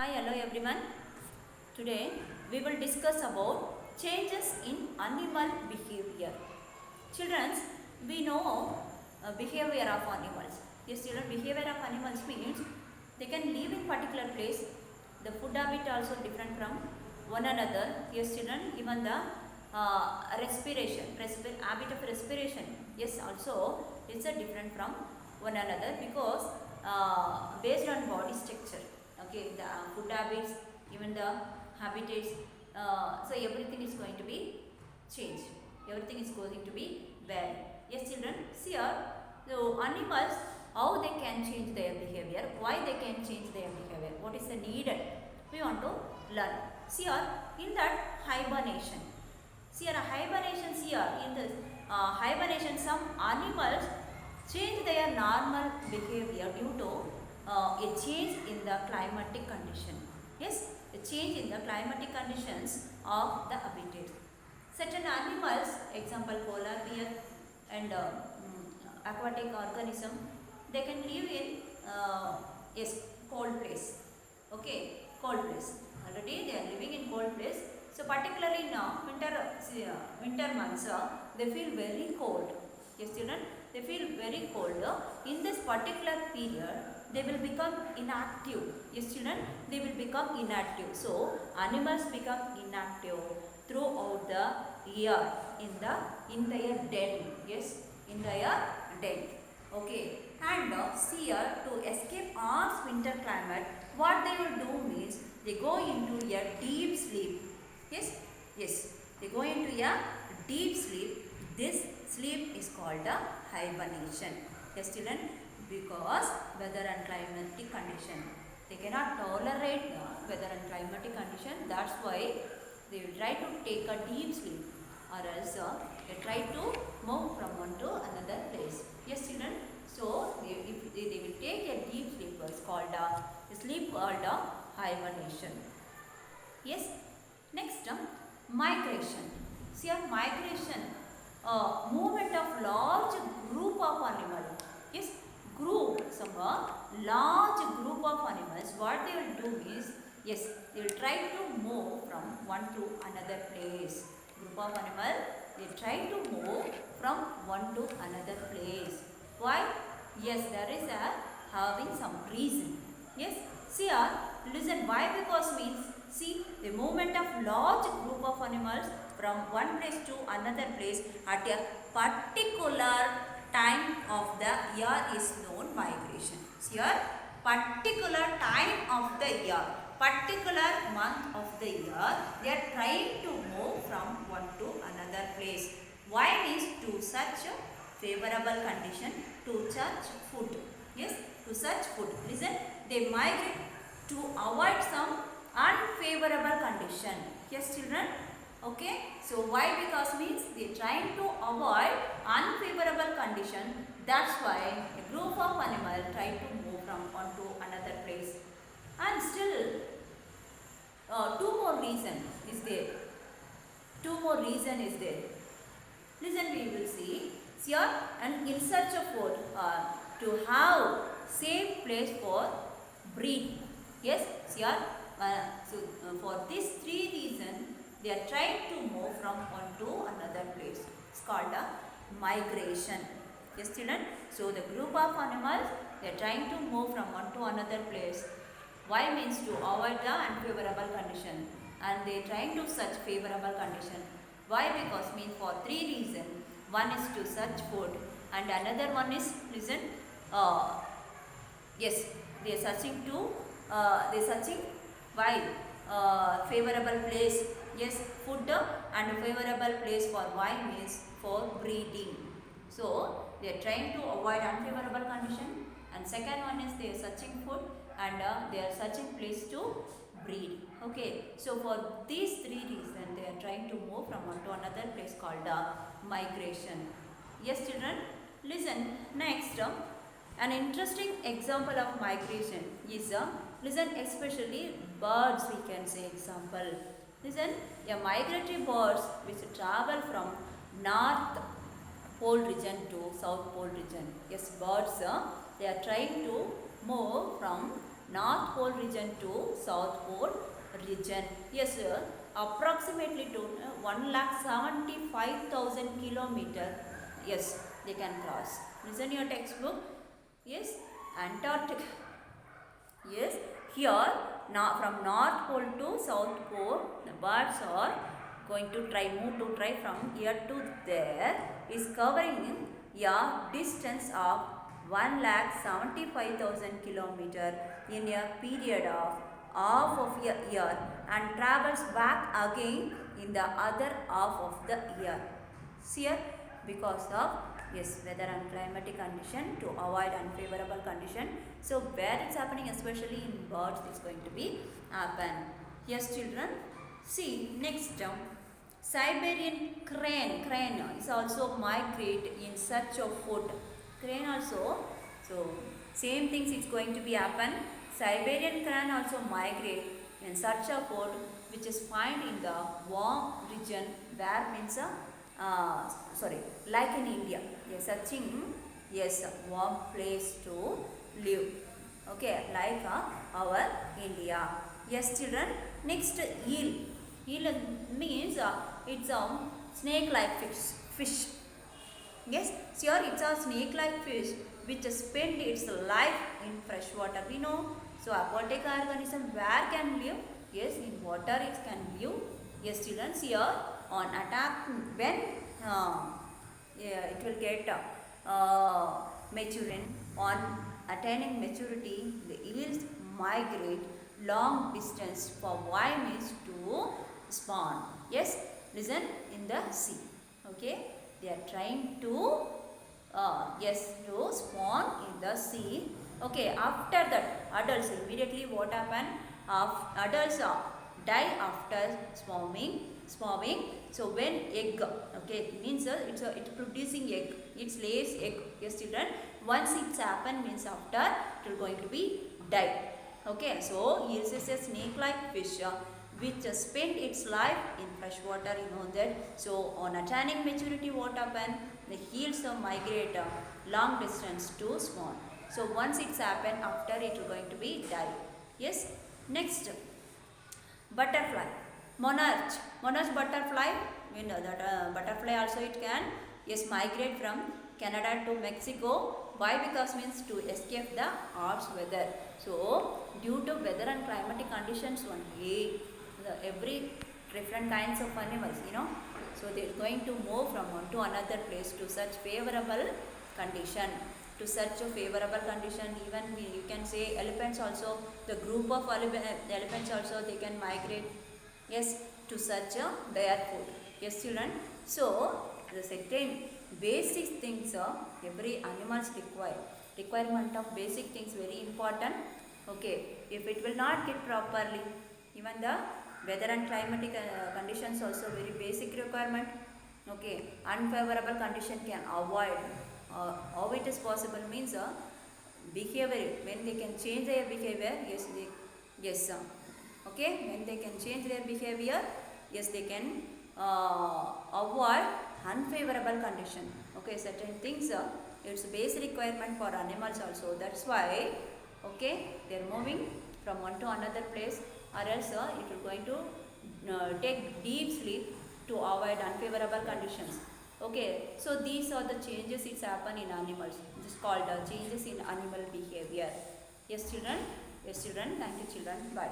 Hi, hello everyone. Today we will discuss about changes in animal behavior. Children, we know behavior of animals. Yes, children, behavior of animals means they can live in particular place. The food habit also different from one another. Yes, children, even the respiration, habit of respiration. Yes, also it's a different from one another because based on body structure. Okay, the food habits, even the habitats. So everything is going to be changed. Everything is going to be varied. Yes, children. See here. So animals, how they can change their behavior? Why they can change their behavior? What is the needed? We want to learn. See here. In that hibernation. See here, hibernation. See here. In this hibernation, some animals change their normal behavior due to a change in the climatic condition. Yes, a change in the climatic conditions of the habitat. Certain animals, example polar bear and aquatic organism, they can live in yes, cold place. Okay, cold place. Already they are living in cold place. So particularly now winter months, they feel very cold. Yes, children, they feel very cold. In this particular period, they will become inactive. Yes, children, they will become inactive. So animals become inactive throughout the year in their den. Yes, in their den. Okay, and here to escape Earth's winter climate, what they will do means they go into a deep sleep. Yes, they go into a deep sleep. This sleep is called a hibernation. Yes, children, because weather and climatic condition, they cannot tolerate the weather and climatic condition. That's why they will try to take a deep sleep, or else they try to move from one to another place. Yes, children. So if they will take a deep sleep, it's called a sleep called a hibernation. Yes. Next, migration. See, migration, movement of large group of animals. Yes, group, some large group of animals. What they will do is, yes, they will try to move from one to another place. Group of animals, they try to move from one to another place. Why? Yes, there is a having some reason. Yes, see here, listen, why? Because means, see, the movement of large group of animals from one place to another place at a particular time of the year is known migration. See here, particular time of the year, particular month of the year, they are trying to move from one to another place. Why means to such a favorable condition, to search food. Yes, to search food. Listen, they migrate to avoid some unfavorable condition. Yes, children. Okay. So why? Because means they trying to avoid unfavorable condition. That's why a group of animals try to move from one to another place. And still, two more reason is there. Two more reason is there. Listen, we will see. Here and in search of food to have safe place for breed. Yes, here. For these three reasons, they are trying to move from one to another place. It's called a migration. Yes, children. So the group of animals, they are trying to move from one to another place. Why means to avoid the unfavorable condition, and they are trying to search favorable condition. Why? Because means for three reasons. One is to search food, and another one is, listen, yes, they are searching to they are searching why favorable place. Yes, food and favorable place for why means for breeding. So they are trying to avoid unfavorable condition, and second one is they are searching food, and they are searching place to breed. Okay, so for these three reasons they are trying to move from one to another place called migration. Yes, children, listen. Next, an interesting example of migration is listen, especially birds, we can say example. Listen, a migratory birds which travel from north pole region to south pole region. Yes, birds they are trying to move from North Pole region to South Pole region. Yes, approximately to 1,75,000 kilometer. Yes, they can cross. Listen your textbook. Yes, Antarctica. Yes, here now from North Pole to South Pole, the birds are going to try from here to there is covering a distance of 1,75,000 kilometer in a period of half of a year and travels back again in the other half of the year. Here, because of weather and climatic condition to avoid unfavorable condition. So where it's happening, especially in birds, it's going to be happen. Yes, children. See next Siberian crane is also migrate in search of food. Crane also, so same things it's going to be happen. Siberian crane also migrate in search of food, which is found in the warm region where means like in India, searching warm place to live. Okay, like our India. Yes, children. Next, eel. Eel means it's a snake-like fish. Yes, so here it's a snake-like fish which spend its life in fresh water. We know. So aquatic organism where can live? Yes, in water it can live. Yes, children. Here on attack when it will get maturing. On attaining maturity, the eels migrate long distance for Y means to spawn. Yes, listen, in the sea. Okay, they are trying to to spawn in the sea. Okay, after that adults immediately what happen? Adults die after spawning. So when egg, okay, means it's producing egg, it lays egg. Yes, children. Once it's happen means after it is going to be die. Okay, so eels is a snake-like fish which spend its life in fresh water. You know that. So on attaining maturity, what happen? The eels migrate long distance to spawn. So once it's happen, after it is going to be die. Yes. Next, butterfly. Monarch butterfly. You know that butterfly also it can migrate from Canada to Mexico. Why? Because means to escape the harsh weather. So due to weather and climatic conditions only, every different kinds of animals, so they are going to move from one to another place to such favorable condition. Even you can say elephants also, the group of elephants also, they can migrate to such their food. Yes, children. So the certain basic things every animals requirement of basic things very important. Okay, if it will not get properly, even the weather and climatic conditions also very basic requirement. Okay, unfavorable condition can avoid. How it is possible means behavior, when they can change their behavior. Okay, when they can change their behavior, they can avoid unfavorable condition. Okay, certain things it's a basic requirement for animals also. That's why they are moving from one to another place, or else it is going to take deep sleep to avoid unfavorable conditions. Okay, so these are the changes it's happen in animals. This is called changes in animal behavior. Yes, children. Thank you, children. Bye.